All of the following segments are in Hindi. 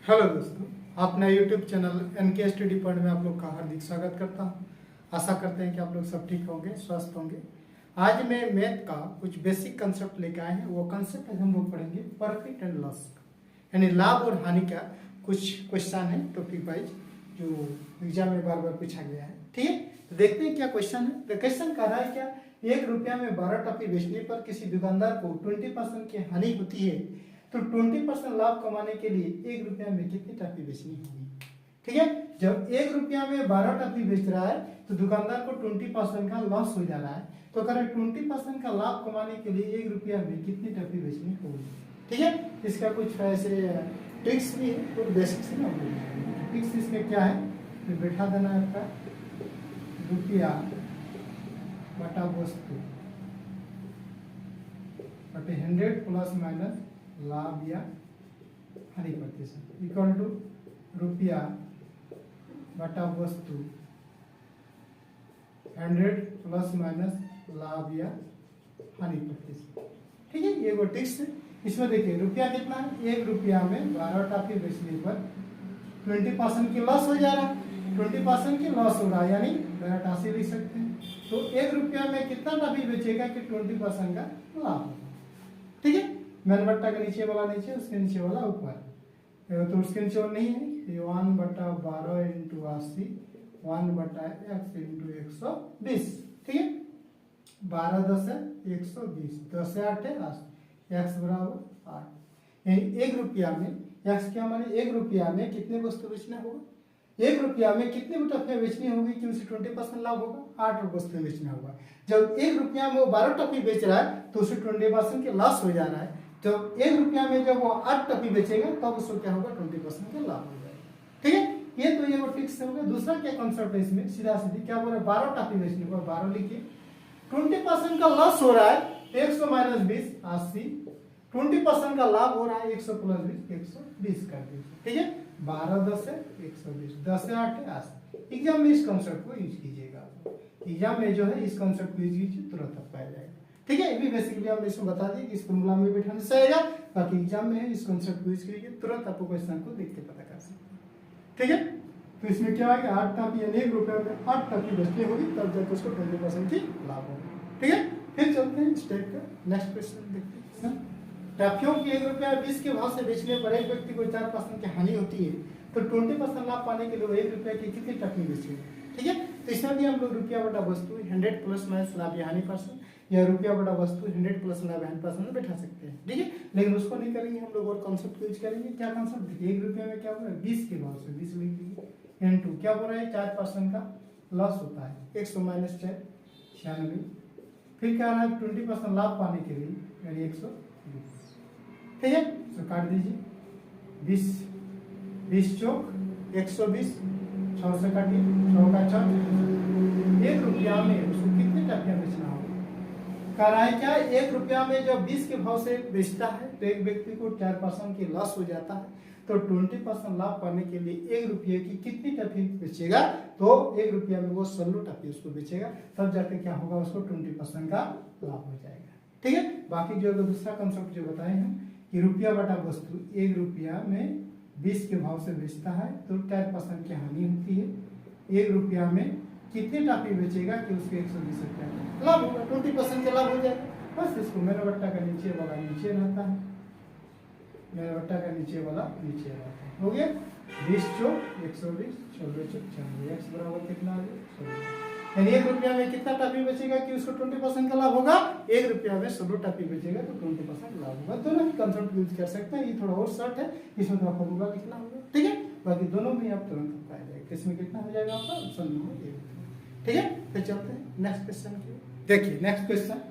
हेलो दोस्तों, अपना YouTube channel NK study point में आप लोग का हार्दिक स्वागत करता हूं। आशा करते हैं कि आप लोग सब ठीक होंगे, स्वस्थ होंगे। आज मैं मैथ का कुछ बेसिक कंसेप्ट लेकर आए हैं। वो कंसेप्ट हम लोग पढ़ेंगे प्रॉफिट एंड लॉस, यानी लाभ और हानि का कुछ क्वेश्चन है टॉपिक वाइज, जो एग्जाम में बार बार पूछा गया है। ठीक है, तो देखते हैं क्या क्वेश्चन है। तो क्वेश्चन कह रहा है क्या, 1 रुपया में 12 टॉफी बेचने पर किसी दुकानदार को 20% की हानि होती है, तो 20% लाभ कमाने के लिए 1 रुपया में कितनी टॉफी बेचनी होगी। ठीक है, जब 1 रुपया में 12 टॉफी बेच रहा है तो दुकानदार को 20% का लॉस हो जा रहा है। तो करें 20% का लाभ कमाने के लिए 1 रुपया में कितनी टॉफी बेचनी होगी। ठीक है, इसका कुछ ऐसे ट्रिक्स भी है, कुछ बेसिक्स है ना। ट्रिक्स इसमें क्या है, तो बैठा देना है आपका रुपया बटा वस्तु बटे 100 प्लस माइनस लाभ या हानि प्रतिशत इक्वल टू रुपया बटा वस्तु 100 प्लस माइनस लाभ या हानि प्रतिशत। ठीक है, ये वो टिक्स है। इसमें देखिए रुपया कितना है, 1 रुपया में 12 टॉफी बेचने पर 20% की लॉस हो जा रहा है। 20% की लॉस हो रहा है, यानी 82 लिख सकते हैं। तो 1 रुपया में कितना टॉफी बेचेगा कि 20% का लाभ होगा। ठीक है, मैन बट्टा के नीचे वाला नीचे, उसके नीचे वाला ऊपर, तो उसके नीचे वाला नहीं है। 1/12 इंटू 80 1/x इंटू 120। ठीक है, 12 10 है 120, 10 से 8 है 80, x बराबर 8। यानी 1 रुपया में x क्या माने, 1 रुपया में कितने वस्तु बेचना होगा, 1 रुपया में कितनी टॉफियां बेचनी होगी कि उसे 20% लाभ होगा, 8 वस्तुएं बेचना होगा। जब 1 रुपया में वो 12 टॉफी बेच रहा है तो उसे 20% के लॉस हो जा रहा है। तो 1 रुपया में जब वो 8 टॉफी बेचेगा तब उसको क्या होगा, 20% का लाभ हो जाएगा। ठीक है, ये तो ये वो फिक्स हो गया। दूसरा क्या कॉन्सेप्ट है इसमें, सीधा सीधी क्या बोल रहे हैं, 12 टॉफी बेचने पर 12 लिखिए, 20% का लॉस हो रहा है 100 माइनस 20 80, 20% का लाभ हो रहा है 100 प्लस 20 120 कर दीजिए। ठीक है, 12 10 है 120, 10 से 8 है 80। एग्जाम में इस कॉन्सेप्ट को यूज कीजिएगा। एग्जाम में जो है इस कॉन्सेप्ट को यूज कीजिए, तुरंत आपको आ जाएगा। ठीक है, ये भी बेसिकली हमने इसमें बता दिया कि इस फॉर्मूला में बैठाने से आएगा। बाकी एग्जाम में है इस कॉन्सेप्ट को यूज कीजिए, तुरंत आपको क्वेश्चन को देख के पता कर सकते हैं। ठीक है, तो इसमें क्या है, 8 टॉफी यानी 1 रुपया में 8 टॉफी बेचनी होगी, तब जाकर उसको 20% की लाभ होगा। ठीक है, फिर चलते हैं स्टेप का नेक्स्ट क्वेश्चन देखते हैं। टॉफियों की 1 रुपया 20 के भाव से बेचने पर एक व्यक्ति को 4% की हानि होती है, तो 20% लाभ पाने के लिए 1 रुपया की कितनी टॉफी बेचेगा। ठीक है, तो इसमें भी हम लोग रुपया बटा वस्तु 100 प्लस माइनस लाभ या हानि परसेंट, या रुपया बटा वस्तु 100 प्लस लाभ या हानि परसेंट में बैठा सकते हैं। ठीक है, लेकिन उसको नहीं करेंगे, हम लोग और कॉन्सेप्ट यूज करेंगे। क्या कॉन्सेप्ट देखिए, 1 रुपया में क्या हो रहा है, 20 के भाव से 20 लिख दीजिए, इनटू क्या हो रहा है, 4% का लॉस होता है 100 माइनस 4 96। फिर क्या रहा है, 20% लाभ पाने के लिए यानी 120। ठीक है, तो काट दीजिए, 20 20 चौक 120, 6 से काटिए, 6 का 6, 1 रुपया में उसको कितने टॉफियां बेचना होगा। कह रहा है क्या, 1 रुपया में जब 20 के भाव से बेचता है तो एक व्यक्ति को 4% की लॉस हो जाता है। तो 20% लाभ पाने के लिए 1 रुपये की कितनी टॉफी बेचेगा, तो 1 रुपया में वो 16 टॉफी उसको बेचेगा, तब जाके क्या होगा, उसको 20% का लाभ हो जाएगा। ठीक है, बाकी जो दूसरा कंसेप्ट जो बताए हैं कि रुपया बटा वस्तु 1 रुपया में 20 के भाव से बेचता है तो 4% की हानि होती है, 1 रुपया में कितनी टॉफी बेचेगा कि उसके 120 रुपया लाभ होगा, 20% का लाभ हो जाएगा। बस इसको मेरा बट्टा का नीचे वाला नीचे रहता है, मेरा बट्टा का नीचे वाला नीचे रहता है। हो गया, 20 चौक 120, 16 चौक 96, एक्स बराबर कितना आ गया, यानी 1 रुपया में कितना टॉफी बेचेगा कि उसको 20% का लाभ होगा, 1 रुपया में 16 टॉफी बेचेगा तो 20% लाभ होगा। दोनों ही कंसेप्ट यूज कर सकते हैं। ये थोड़ा और शॉर्ट है, इसमें थोड़ा फॉर्मूला कितना होगा। ठीक है, बाकी दोनों में आप तुरंत आ जाएगा। इसमें कितना हो जाएगा आपका, ऑप्शन नंबर 1। ठीक है, फिर चलते हैं नेक्स्ट क्वेश्चन की। देखिए नेक्स्ट क्वेश्चन,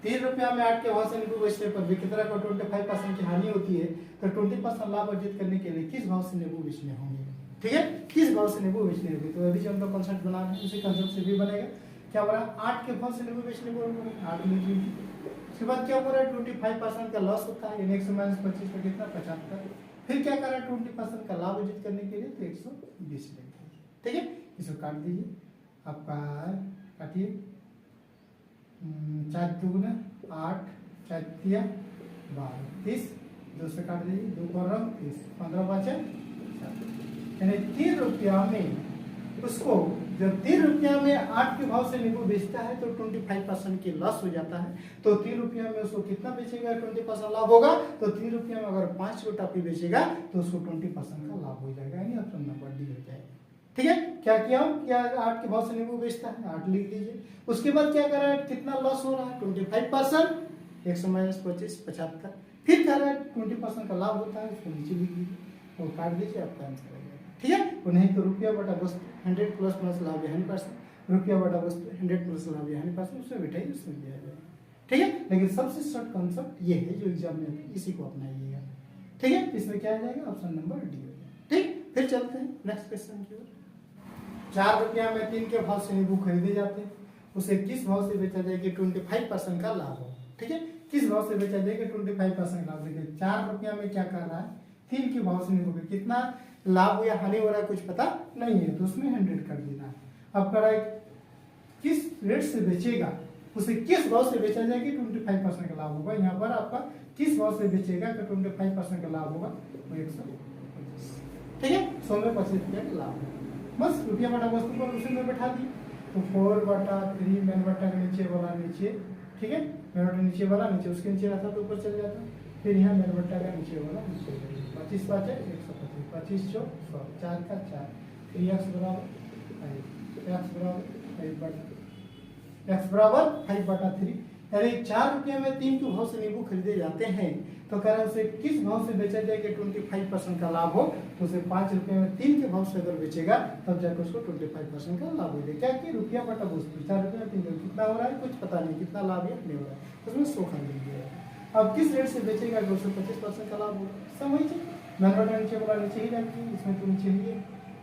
3 रुपया में 8 के भाव से नींबू बेचने पर विक्रेता को 25% की हानि होती है, तो 20% लाभ अर्जित करने के लिए किस भाव से नींबू बेचने होंगे। ठीक है, किस भाव से नींबू बेचने होंगे। तो अभी जो हम लोग कॉन्सेप्ट बना रहे हैं उसी कॉन्सेप्ट से भी बनेगा। क्या बोला, 8 के भाव से नींबू बेचने को 8 लिख लीजिए। उसके बाद क्या बोल रहा है, 25% का लॉस होता है, 100 माइनस 25 का कितना 75। फिर क्या कर रहा है, 20% का लाभ अर्जित करने के लिए तो 120 लेंगे। ठीक है, इसको काट दीजिए, आपका काटिए, 4 दूना 8, 4 तिया 12, 30, 2 से काट दीजिए, 2 पर 30, 15 5 यानी 3 रुपया में उसको जब 3 रुपया में 8 के भाव से नींबू बेचता है तो 25% की लॉस हो जाता है। तो 3 रुपया में उसको कितना बेचेगा, 20% लाभ होगा। तो 3 रुपया में अगर 5 को टॉफी बेचेगा तो उसको 20% का लाभ हो जाएगा, यानी ऑप्शन नंबर डी हो जाएगा। ठीक है, क्या किया हम, क्या 8 के भाव से नींबू बेचता है, 8 लिख दीजिए। उसके बाद क्या कर रहा है, कितना लॉस हो रहा है, 25%, 100 - 25 75। फिर कह रहा है 20% का लाभ होता है, उसको नीचे लिख दीजिए और काट दीजिए, आपका आंसर हो जाएगा। ठीक है, और नहीं तो रुपया बटा वस्तु 100 प्लस लाभ या 100%, रुपया बटा वस्तु 100 प्लस लाभ या 100%, उसमें बिठाइए, उसमें दिया जाएगा। ठीक है, लेकिन सबसे शॉर्ट कॉन्सेप्ट ये है जो एग्जाम में, इसी को अपनाइएगा। ठीक है, इसमें क्या आ जाएगा, ऑप्शन नंबर डी हो जाएगा। ठीक, फिर चलते हैं नेक्स्ट क्वेश्चन की ओर। 4 रुपया में 3 के भाव से नींबू खरीदे जाते हैं, उसे किस भाव से बेचा जाए कि 25% का लाभ हो। ठीक है, किस भाव से बेचा जाए कि 25% लाभ। देखिए 4 रुपया में क्या कर रहा है, 3 के भाव से नींबू का कितना लाभ या हानि हो रहा है कुछ पता नहीं है, तो उसमें 100 कर देना है। अब कर रहा है किस रेट से बेचेगा, उसे किस भाव से बेचा जाएगा 25% का लाभ होगा। यहाँ पर आपका किस भाव से बेचेगा कि 25% का लाभ होगा, वो 125। ठीक है, 100 में 25 रुपया का लाभ होगा। बस रुपया बटा वस्तु पर उसी में बैठा दी, तो 4/3 मेन बटा के नीचे वाला नीचे। ठीक है, मेन बटा नीचे वाला नीचे, उसके नीचे रहता तो ऊपर चल जाता। फिर यहाँ मेन बटा का नीचे वाला नीचे, 25 × 5 = 125, 25 × 4 100, 4 का 4, फिर x बराबर 5/3। यानी 4 रुपये में 3 के भाव से नींबू खरीदे जाते हैं, तो कह रहे हैं उसे किस भाव से बेचा जाए कि 25% का लाभ हो। तो उसे 5 रुपये में 3 के भाव से अगर बेचेगा तब जाकर उसको 25% का लाभ हो जाएगा। क्या कि रुपया बटा वस्तु 4 रुपये में 3 कितना हो रहा है कुछ पता नहीं, कितना लाभ या नहीं हो रहा है, उसमें 100 खा लीजिए। अब किस रेट से बेचेगा तो उसको 25% का लाभ होगा। समझिए, मेन बटा नीचे वाला नीचे ही रखिए, इसमें तो नीचे लिए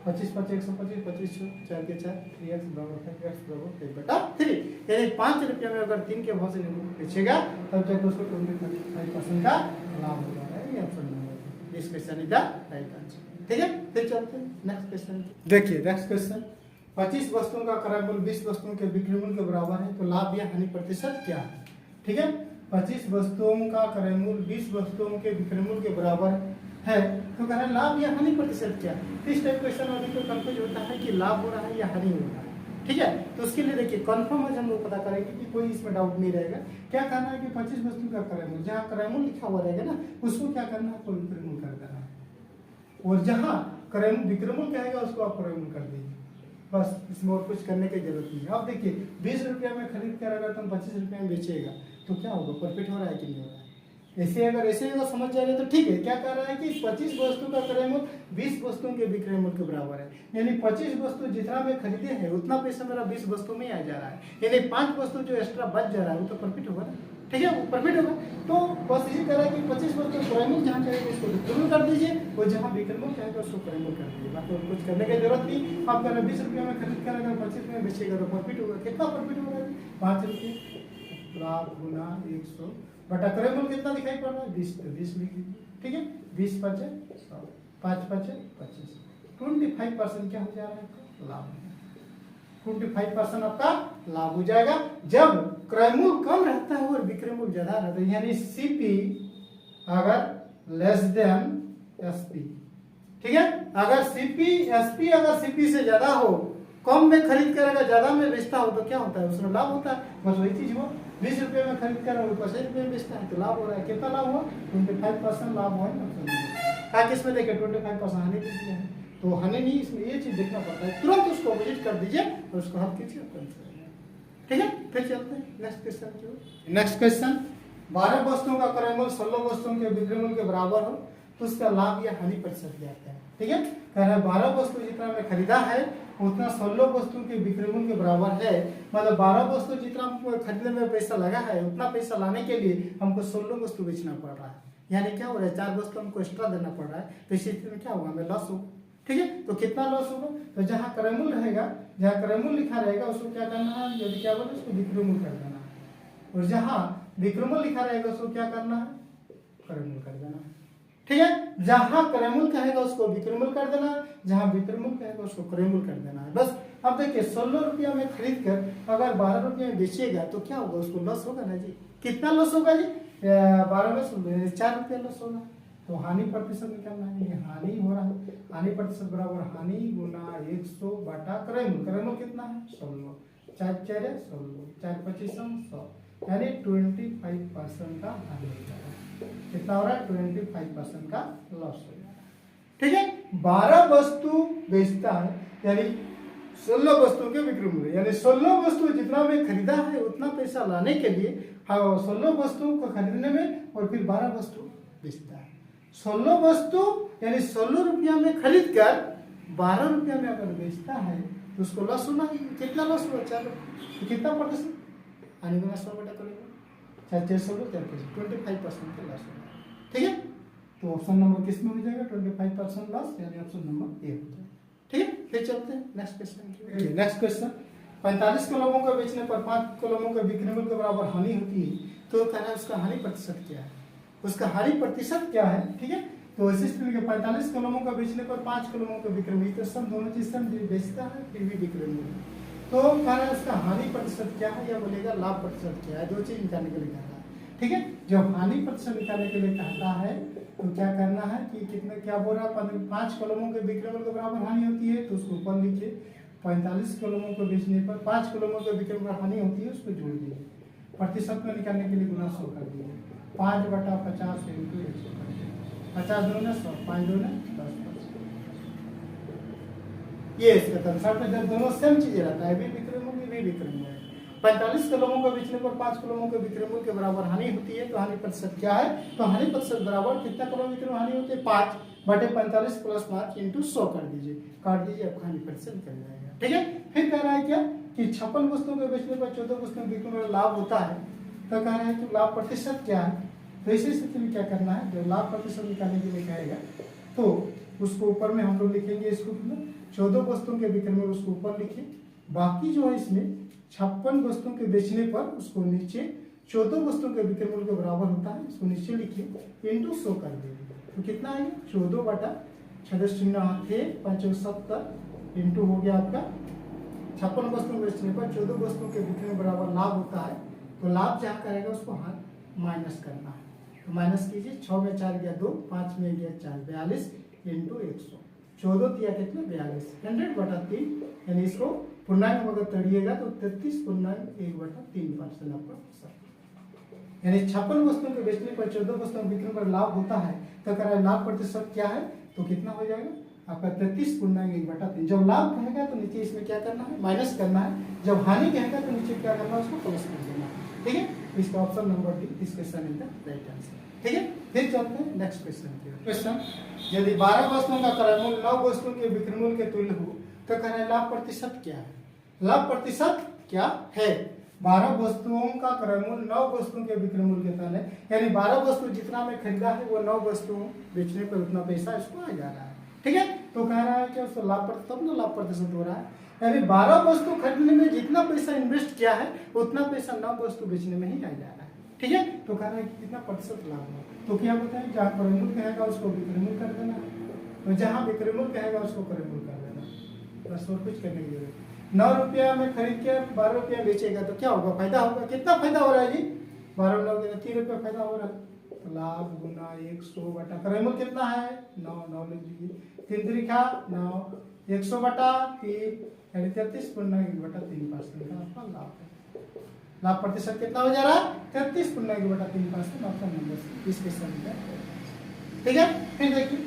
25 × 5 = 125, 25 4 के 4, 3x बराबर 5/3। यानी 5 रुपये में अगर 3 के भाव से नींबू बेचेगा तब जाकर उसको 25% का लाभ हो रहा है। ये ऑप्शन नंबर इस question is the right answer. ठीक है, फिर चलते हैं नेक्स्ट क्वेश्चन। देखिए नेक्स्ट क्वेश्चन, 25 वस्तुओं का क्रय मूल्य 20 वस्तुओं के बिक्री मूल्य के बराबर है, तो लाभ या हानि प्रतिशत क्या है। ठीक है, 25 वस्तुओं का क्रय मूल्य 20 वस्तुओं के बिक्री मूल्य के बराबर है, तो कह रहे हैं लाभ या हानि प्रतिशत क्या है। इस टाइप क्वेश्चन वाले को कंफ्यूज होता है कि लाभ हो रहा है या हानि हो रहा है। ठीक है, तो उसके लिए देखिए कन्फर्म आज हम लोग पता करेंगे कि कोई इसमें डाउट नहीं रहेगा। क्या करना है कि 25 वस्तु का क्रय मूल्य, जहाँ क्रय मूल्य लिखा हुआ रहेगा ना उसको क्या करना है, आपको विक्रय मूल्य कर देना है, और जहाँ क्रय विक्रय मूल्य कहेगा उसको आप क्रय मूल्य कर दीजिए। बस इसमें और कुछ करने की जरूरत नहीं है। अब देखिए 20 रुपया में खरीद कर अगर तुम 25 रुपये में बेचेगा तो क्या होगा, प्रॉफिट हो रहा है कि नहीं हो रहा है। ऐसे अगर समझ जाएगा तो ठीक है। क्या कह रहा है कि 25 वस्तु का क्रय मूल्य 20 वस्तुओं के विक्रय मूल्य के बराबर है, यानी 25 वस्तु जितना मैं खरीदे हैं उतना पैसा मेरा 20 वस्तु में आ जा रहा है, यानी 5 वस्तु जो एक्स्ट्रा बच जा रहा है वो तो प्रॉफिट होगा ना। ठीक है, वो प्रॉफिट होगा। तो बस यही कह रहा है कि 25 वस्तु क्रय मूल्य जहाँ चाहेगा उसको विक्रय मूल्य कर दीजिए, और जहाँ विक्रय मूल्य चाहेगा उसको क्रय मूल्य कर दीजिए। बाकी कुछ करने की जरूरत नहीं। आप कह रहे 20 रुपये में खरीद कर अगर 25 में बेचेगा तो प्रॉफिट होगा। कितना प्रॉफिट होगा, 5 रुपये लाभ गुना 100 बटा क्रय मूल्य कितना दिखाई पड़ रहा है 20, तो 20 लिख दीजिए। ठीक है, 20 × 5 = 100, 5 × 5 = 25, 25% क्या हो जा रहा है, लाभ। 25% आपका लाभ हो जाएगा जब क्रय मूल्य कम रहता है और विक्रय मूल्य ज्यादा रहता है, यानी सीपी अगर लेस देन एसपी। ठीक है, अगर एसपी अगर सीपी से ज्यादा हो, कम में खरीद कर अगर ज्यादा में बेचता हो तो क्या होता है, उसमें लाभ होता है। बस वही चीज हुआ, 20 रुपये में खरीद कर 25 रुपये में बेचता है तो लाभ हो रहा है। कितना लाभ हुआ, 25% लाभ हुआ है। इसमें देखिए 25% हानि भी दिया है, तो हानि नहीं, इसमें ये चीज देखना पड़ता है। तुरंत उसको ऑपोजिट कर दीजिए और उसको हल कीजिए। ठीक है, फिर चलते हैं नेक्स्ट क्वेश्चन की ओर। नेक्स्ट क्वेश्चन, 12 वस्तुओं का क्रय मूल्य 16 वस्तुओं के विक्रय मूल्य के बराबर हो तो उसका लाभ या हानि प्रतिशत क्या है। ठीक है, कह रहा है 12 वस्तु जितना मैं खरीदा है उतना 16 वस्तु के विक्रय मूल्य के बराबर है। मतलब 12 वस्तु जितना खरीदने में पैसा लगा है उतना पैसा लाने के लिए हमको 16 वस्तु बेचना पड़ रहा है, यानी क्या हो रहा है 4 वस्तु हमको एक्स्ट्रा देना पड़ रहा है। तो इस स्थिति में क्या होगा, हमें लॉस होगा। ठीक है, तो कितना लॉस होगा, तो जहाँ क्रय मूल्य रहेगा, जहाँ क्रय मूल्य लिखा रहेगा उसको क्या करना है, यदि क्या बोले उसको विक्रय मूल्य कर देना है, और जहाँ विक्रय मूल्य लिखा रहेगा उसको क्या करना है, क्रय मूल्य कर देना है। ठीक है, जहां क्रय मूल्य कहेगा उसको विक्रय मूल्य कर देना है, जहां विक्रय मूल्य कहेगा उसको क्रय मूल्य कर देना है। बस अब देखिए 16 रुपया में खरीद कर अगर 12 रुपये में बेचेगा तो क्या होगा, उसको लॉस होगा ना जी। कितना लॉस होगा जी, 12 में 4 रुपया लॉस होगा। तो हानि प्रतिशत निकालना है, ये हानि हो रहा है, हानि प्रतिशत बराबर हानि गुना 100 बटा क्रयमूल्य, क्रयमूल्य कितना है 16, 4 4 16, 4 25 100, यानी 25% का हानि हो जा रहा है। कितना हो रहा है 25% का लॉस हो जा रहा है। ठीक है, 12 वस्तु बेचता है यानी 16 वस्तुओं के विक्रय मूल्य, यानी 16 वस्तु जितना में खरीदा है उतना पैसा लाने के लिए 16 वस्तुओं को खरीदने में और फिर 12 वस्तु बेचता है। 16 वस्तु यानी 16 रुपया में खरीद कर 12 रुपया में अगर बेचता है तो उसको लॉस होना है। कितना लॉस हुआ, चलो तो कितना प्रतिशत, हानि गुना 100 बटा करेगा 4 4 16 4 25% का लॉस होगा। ठीक है, तो ऑप्शन नंबर किस में हो जाएगा 25% लॉस, यानी ऑप्शन नंबर ए हो जाएगा। ठीक है, फिर चलते हैं नेक्स्ट क्वेश्चन। नेक्स्ट क्वेश्चन, 45 कलमों का बेचने पर 5 कलमों के विक्रय मूल्य के बराबर हानि होती है, तो कहना है उसका हानि प्रतिशत क्या है, उसका हानि प्रतिशत क्या है। ठीक है, तो इसी स्थिति में 45 कलमों का बेचने पर 5 कलमों के विक्रय मूल्य, तो सब दोनों चीज सब बेचता है फिर भी विक्रय मूल्य, तो कहना है उसका हानि प्रतिशत क्या है या बोलेगा लाभ प्रतिशत क्या है, दो चीज निकालने के लिए कह रहा है। ठीक है, जब हानि प्रतिशत निकालने के लिए कहता है तो क्या करना है कि कितने क्या बोल रहा है 5 कलमों के विक्रय मूल्य के बराबर हानि होती है, तो उसको ऊपर लिखिए, 45 कलमों को बेचने पर 5 कलमों के विक्रय मूल्य हानि होती है, उसको जोड़ दीजिए, प्रतिशत में निकालने के लिए गुना 100 कर दीजिए, 5 बटा 50 इंटू 100 कर दीजिए, 50 दूना 100, 5 दूना 10, ये इसका कंसेप्ट है। जब दोनों सेम चीज रहता है, भी विक्रय मूल्य भी विक्रय मूल्य, 45 कलमों का बेचने पर 5 कलमों के विक्रय मूल्य के बराबर हानि होती है, तो हानि प्रतिशत क्या है, तो हानि प्रतिशत बराबर कितना कलम विक्रय हानि होती है 5 बटे 45 प्लस 5 इंटू 100 कर दीजिए, काट दीजिए, आपका हानि प्रतिशत निकल जाएगा। ठीक है, फिर कह रहा है क्या कि 56 वस्तुओं के बेचने पर 14 वस्तुओं के विक्रय मूल्य लाभ होता है, तो कह रहा है कि लाभ प्रतिशत क्या है। तो इसी स्थिति में क्या करना है, जब लाभ प्रतिशत निकालने के लिए कहेगा तो उसको ऊपर में हम लोग लिखेंगे, इसको 14 वस्तुओं के विक्रय मूल्य उसको ऊपर लिखिए, बाकी जो है इसमें 56 वस्तुओं के बेचने पर उसको नीचे 14 वस्तुओं के विक्रय मूल्य के बराबर होता है, इसको नीचे लिखिए इंटू 100 कर देंगे, तो कितना आएगा 14 बटा 6.75 इंटू हो गया आपका 56 वस्तुओं के बेचने पर 14 वस्तुओं के विक्रय में बराबर लाभ होता है, तो लाभ जहाँ करेगा उसको हाथ माइनस करना है, तो माइनस कीजिए, 6 में 4 गया 2, 5 में गया 4, 42 इंटू 100, 14 दिया कितना 42, 100 बटा 3, यानी इसको पूर्णांक अगर तड़िएगा तो 33.1/3% आपका सर, यानी 56 वस्तुओं के बेचने पर 14 वस्तुओं के विक्रय पर लाभ होता है, तो कह रहा है लाभ प्रतिशत क्या है, तो कितना हो जाएगा आपका 33.1/3। जब लाभ कहेगा तो नीचे इसमें क्या करना है माइनस करना है, जब हानि कहेगा तो नीचे क्या करना है उसको प्लस कर देना है। ठीक है, इसका option number D, this question is the right answer. ठीक है, फिर चलते हैं नेक्स्ट क्वेश्चन की। क्वेश्चन, यदि 12 वस्तुओं का क्रय मूल्य 9 वस्तुओं के विक्रय मूल्य के तुल्य हो, तो कह रहे हैं लाभ प्रतिशत क्या है, लाभ प्रतिशत क्या है। 12 वस्तुओं का क्रय मूल्य 9 वस्तुओं के विक्रय मूल्य के तले, यानी 12 वस्तु जितना में खरीदा है वो 9 वस्तु बेचने पर उतना पैसा इसको आ जा रहा है। ठीक है, तो कह रहा है कि उसको लाभ प्रतिशत ना लाभ प्रतिशत हो रहा है, यानी 12 वस्तु खरीदने में जितना पैसा इन्वेस्ट किया है उतना पैसा 9 वस्तु बेचने में ही आ जा रहा है। ठीक है, तो कह रहा है कि कितना प्रतिशत लाभ हुआ, तो क्या होता है जहाँ क्रय मूल्य कहेगा उसको विक्रय मूल्य कर देना, तो जहाँ विक्रय मूल्य कहेगा उसको क्रय मूल्य कर देना, बस और कुछ करने की जरूरत। 9 रुपया में खरीद के 12 रुपया बेचेगा तो क्या होगा, फायदा होगा। कितना फायदा हो रहा है जी, 12 9 3 रुपया फायदा हो रहा है, तो लाभ गुना 100 बटा क्रय मूल्य कितना है 9, 9 लिख दीजिए, 3 त्रिका 9, 100 बटा 3 यानी 33.1/3% का आपका लाभ है। लाभ प्रतिशत कितना हो जा रहा है 33.1/3%, ऑप्शन नंबर सी इस क्वेश्चन में। ठीक है, फिर देखिए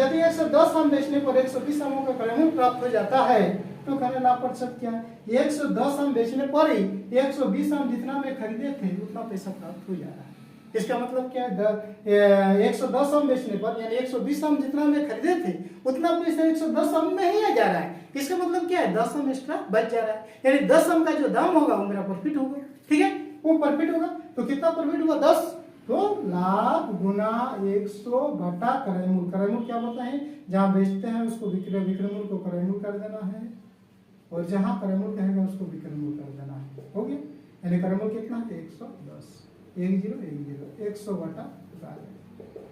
यदि 110 आम बेचने पर 120 आमों का क्रय मूल्य प्राप्त हो जाता है, तो कहने लाभ प्रतिशत क्या है, 110 आम बेचने पर ही 120 आम जितना में खरीदे थे उतना पैसा प्राप्त हो जा रहा है। इसका मतलब क्या है 110 आम बेचने पर यानी 120 आम जितना में खरीदे थे उतना पैसा 110 आम में ही आ जा रहा है। इसका मतलब क्या है 10 आम एक्स्ट्रा बच जा रहा है, यानी 10 आम का जो दाम होगा वो मेरा प्रॉफिट होगा। ठीक है, वो प्रॉफिट होगा, तो कितना प्रॉफिट होगा 10, तो लाभ गुना 100 बटा क्रय मूल्य। क्रय मूल्य क्या होता है, जहाँ बेचते हैं उसको विक्रय मूल्य को क्रय मूल्य कर देना है, और जहाँ क्रय मूल्य कहेगा उसको विक्रय मूल्य कर देना है। हो गया, यानी क्रय मूल्य कितना है 110, 100 बटा 12,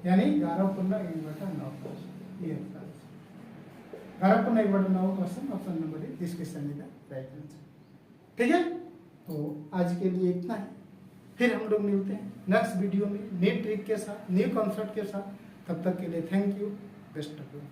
यानी 11.1/9%, ये 11.1/9%, ऑप्शन नंबर ए इस क्वेश्चन का राइट आंसर। ठीक है, तो आज के लिए इतना ही, फिर हम लोग मिलते हैं नेक्स्ट वीडियो में न्यू ट्रिक के साथ, न्यू कॉन्सेप्ट के साथ। तब तक के लिए thank you, best of luck.